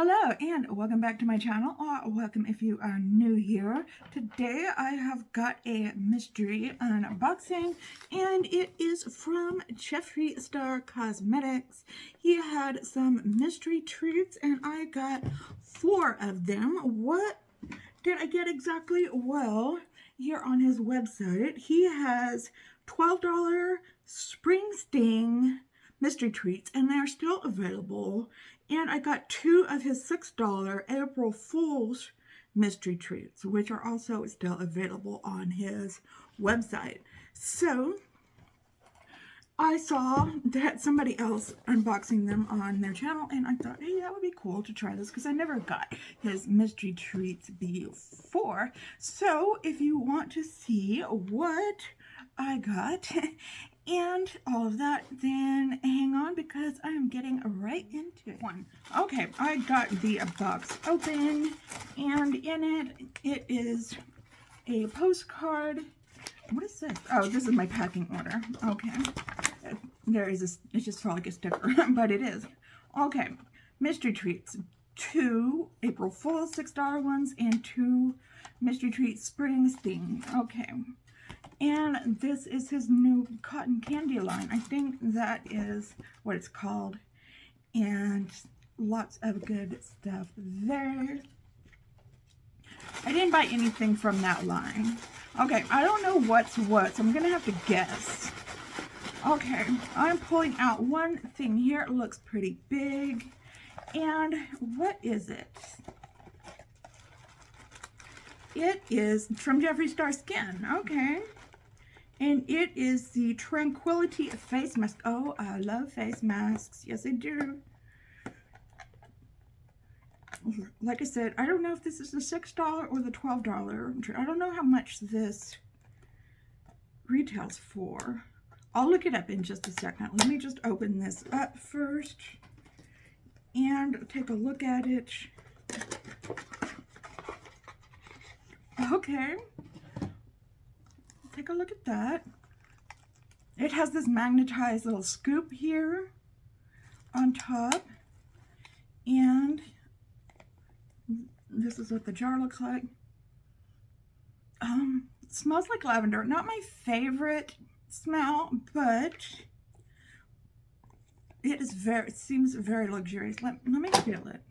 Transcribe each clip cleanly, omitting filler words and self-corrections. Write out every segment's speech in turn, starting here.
Hello and welcome back to my channel, or welcome if you are new here. Today I have got a mystery unboxing and it is from Jeffree Star Cosmetics. He had some mystery treats and I got 4 of them. What did I get exactly? Well, here on his website he has $12 Spring Sting mystery treats and they're still available. And I got 2 of his $6 April Fool's mystery treats, which are also still available on his website. So I saw that somebody else unboxing them on their channel, and I thought, hey, that would be cool to try this because I never got his mystery treats before. So if you want to see what I got and all of that, then hang on because I am getting right into it. Okay, I got the box open, and in it is a postcard. What is this? Oh, this is my packing order. Okay. There is this, it's just like a sticker, but it is. Okay. Mystery treats. 2 April Fool's $6 ones and 2 mystery treats Spring Sting. Okay. And this is his new cotton candy line. I think that is what it's called. And lots of good stuff there. I didn't buy anything from that line. Okay, I don't know what's what, so I'm going to have to guess. Okay, I'm pulling out one thing here. It looks pretty big. And what is it? It is from Jeffree Star Skin. Okay. And it is the Tranquility Face Mask. Oh, I love face masks. Yes, I do. Like I said, I don't know if this is the $6 or the $12. I don't know how much this retails for. I'll look it up in just a second. Let me just open this up first and take a look at it. Okay. Take a look at that. It has this magnetized little scoop here on top. And this is what the jar looks like. It smells like lavender. Not my favorite smell, but it seems very luxurious. Let me feel it.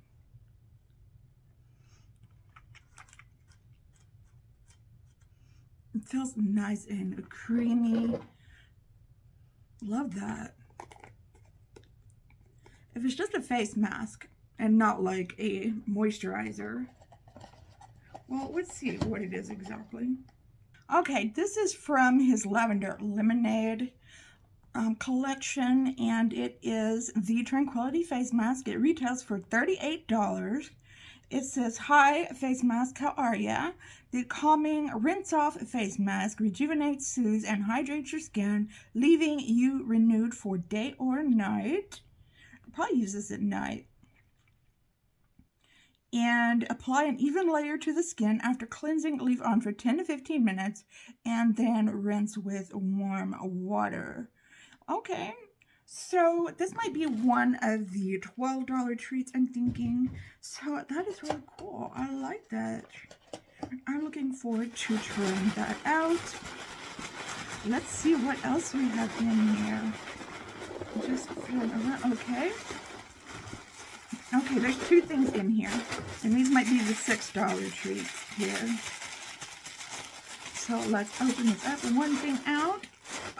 It feels nice and creamy. Love that. If it's just a face mask and not like a moisturizer, well, let's see what it is exactly. Okay, this is from his Lavender Lemonade collection, and it is the Tranquility Face Mask. It retails for $38. It says, hi, face mask, how are ya? The calming rinse-off face mask rejuvenates, soothes, and hydrates your skin, leaving you renewed for day or night. I'll probably use this at night. And apply an even layer to the skin. After cleansing, leave on for 10 to 15 minutes, and then rinse with warm water. Okay. So this might be one of the $12 treats, I'm thinking. So that is really cool. I like that. I'm looking forward to trying that out. Let's see what else we have in here. Just feeling around. Okay. Okay, there's 2 things in here. And these might be the $6 treats here. So let's open this up. One thing out.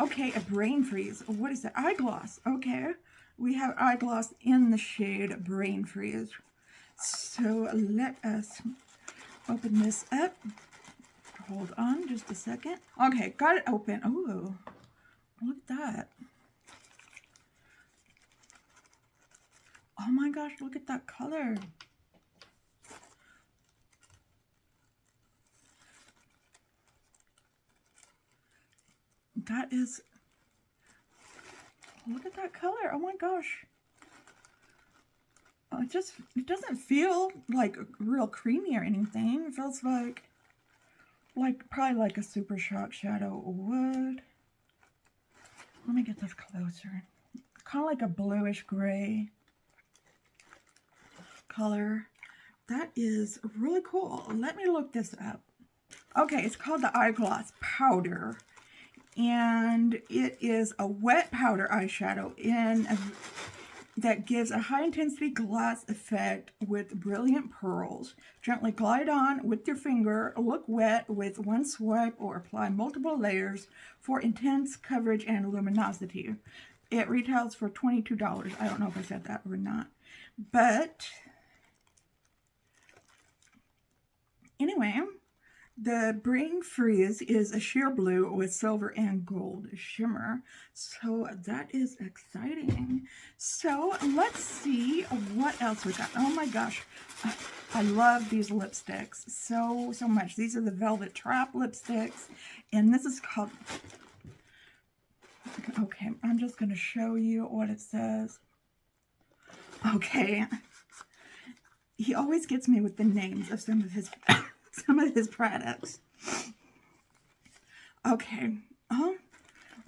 Okay, a brain freeze. What is that? Eye gloss. Okay. We have eye gloss in the shade Brain Freeze. So let us open this up. Hold on just a second. Okay, got it open. Oh, look at that. Oh my gosh, look at that color. That is, look at that color. Oh my gosh. It doesn't feel like real creamy or anything. It feels like probably like a Super Shock shadow would. Let me get this closer. Kind of like a bluish gray color. That is really cool. Let me look this up. Okay, it's called the Eyegloss Powder. And it is a wet powder eyeshadow that gives a high-intensity glass effect with brilliant pearls. Gently glide on with your finger, look wet with one swipe, or apply multiple layers for intense coverage and luminosity. It retails for $22. I don't know if I said that or not. But anyway, the Bring Freeze is a sheer blue with silver and gold shimmer. So that is exciting. So let's see what else we got. Oh my gosh. I love these lipsticks so much. These are the Velvet Trap lipsticks. And this is called... Okay, I'm just going to show you what it says. Okay. He always gets me with the names of some of his products. Okay,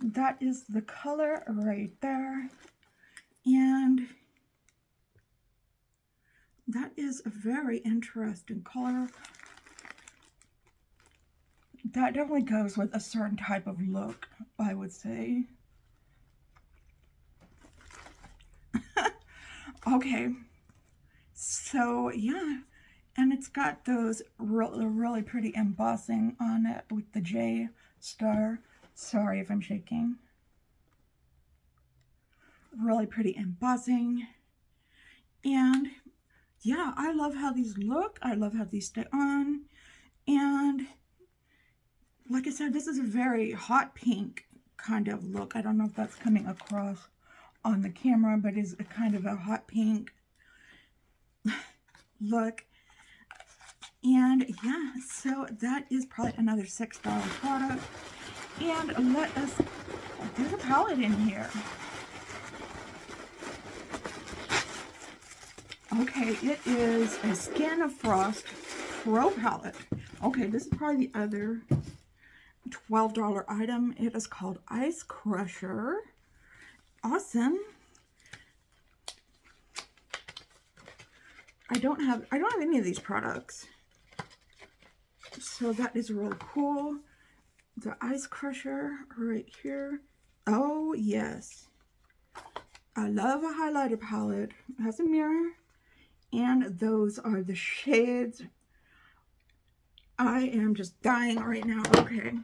that is the color right there, and that is a very interesting color. That definitely goes with a certain type of look, I would say. Okay, so yeah. And it's got those really pretty embossing on it with the J star. Sorry if I'm shaking. Really pretty embossing. And yeah, I love how these look. I love how these stay on. And like I said, this is a very hot pink kind of look. I don't know if that's coming across on the camera, but it's a kind of a hot pink look. And yeah, so that is probably another $6 product. And let us, there's a palette in here. Okay, it is a Skin of Frost Pro palette. Okay, this is probably the other $12 item. It is called Ice Crusher. Awesome. I don't have any of these products. So that is really cool. The Ice Crusher right here. Oh, yes. I love a highlighter palette. It has a mirror. And those are the shades. I am just dying right now. Okay.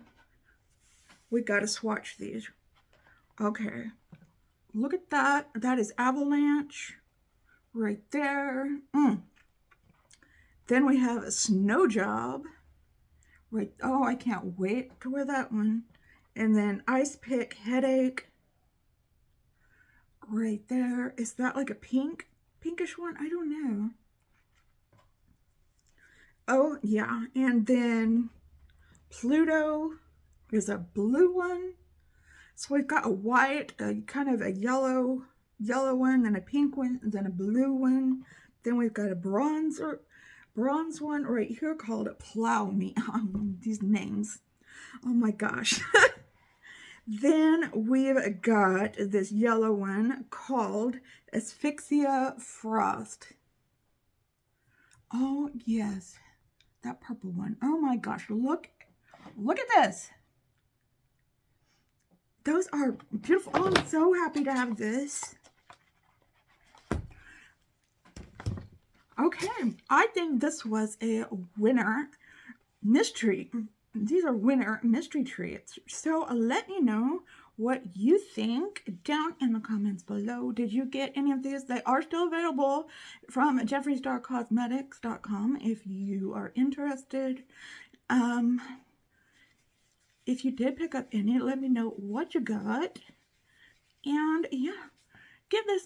We got to swatch these. Okay. Look at that. That is Avalanche. Right there. Then we have a Snow Job. Right. Oh, I can't wait to wear that one. And then Ice Pick Headache. Right there. Is that like a pinkish one? I don't know. Oh, yeah. And then Pluto is a blue one. So we've got a white, kind of a yellow one, then a pink one, then a blue one. Then we've got a bronze one right here called Plow Me. These names. Oh my gosh. Then we've got this yellow one called Asphyxia Frost. Oh yes, that purple one. Oh my gosh, look at this. Those are beautiful. Oh, I'm so happy to have this. Okay, I think this was a winner mystery. These are winner mystery treats. So let me know what you think down in the comments below. Did you get any of these? They are still available from jeffreestarcosmetics.com if you are interested. If you did pick up any, let me know what you got. And yeah,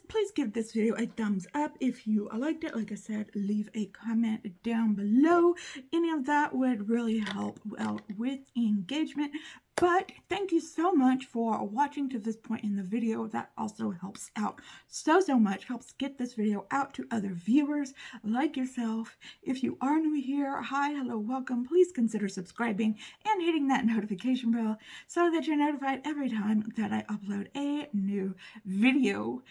please give this video a thumbs up if you liked it. Like I said, leave a comment down below. Any of that would really help out with engagement. But thank you so much for watching to this point in the video. That also helps out so much. Helps get this video out to other viewers like yourself. If you are new here, hi, hello, welcome. Please consider subscribing and hitting that notification bell so that you're notified every time that I upload a new video.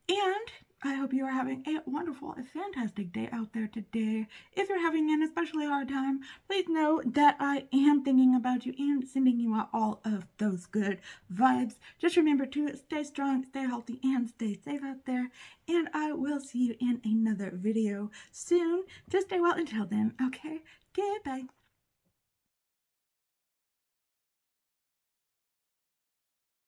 And I hope you are having a wonderful, a fantastic day out there today. If you're having an especially hard time, please know that I am thinking about you and sending you out all of those good vibes. Just remember to stay strong, stay healthy, and stay safe out there. And I will see you in another video soon. Just stay well until then, okay? Goodbye.